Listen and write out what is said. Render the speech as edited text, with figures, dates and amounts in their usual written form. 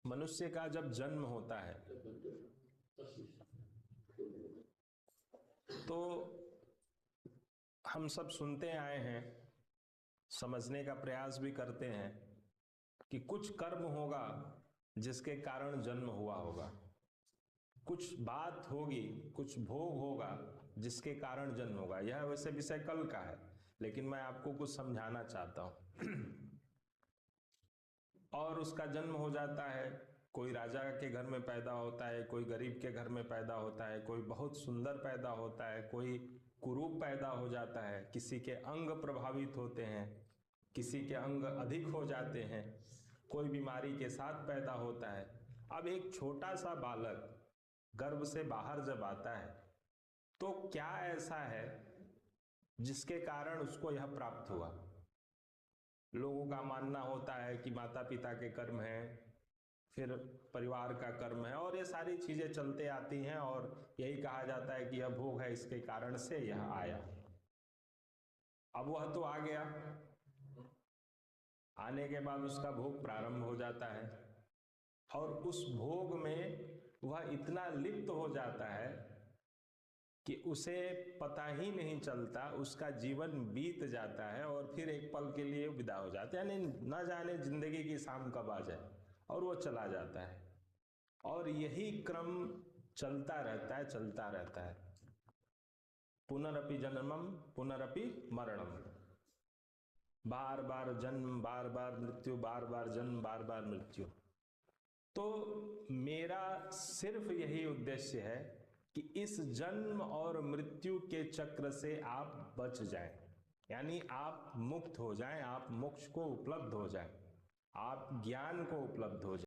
मनुष्य का जब जन्म होता है तो हम सब सुनते आए हैं, समझने का प्रयास भी करते हैं कि कुछ कर्म होगा जिसके कारण जन्म हुआ होगा, कुछ बात होगी, कुछ भोग होगा जिसके कारण जन्म होगा। यह वैसे विषय कल का है, लेकिन मैं आपको कुछ समझाना चाहता हूं। और उसका जन्म हो जाता है, कोई राजा के घर में पैदा होता है, कोई गरीब के घर में पैदा होता है, कोई बहुत सुंदर पैदा होता है, कोई कुरूप पैदा हो जाता है, किसी के अंग प्रभावित होते हैं, किसी के अंग अधिक हो जाते हैं, कोई बीमारी के साथ पैदा होता है। अब एक छोटा सा बालक गर्भ से बाहर जब आता है तो क्या ऐसा है जिसके कारण उसको यह प्राप्त हुआ? लोगों का मानना होता है कि माता पिता के कर्म है, फिर परिवार का कर्म है, और ये सारी चीजें चलते आती हैं और यही कहा जाता है कि यह भोग है, इसके कारण से यह आया। अब वह तो आ गया, आने के बाद उसका भोग प्रारंभ हो जाता है और उस भोग में वह इतना लिप्त हो जाता है कि उसे पता ही नहीं चलता, उसका जीवन बीत जाता है और फिर एक पल के लिए विदा हो जाता है, यानी न जाने जिंदगी की शाम कब आ जाए और वो चला जाता है। और यही क्रम चलता रहता है, चलता रहता है। पुनरपि जन्मम पुनरपि मरणम, बार बार जन्म, बार बार मृत्यु, बार बार जन्म, बार बार मृत्यु। तो मेरा सिर्फ यही उद्देश्य है कि इस जन्म और मृत्यु के चक्र से आप बच जाएं, यानी आप मुक्त हो जाएं, आप मोक्ष को उपलब्ध हो जाएं, आप ज्ञान को उपलब्ध हो जाएं।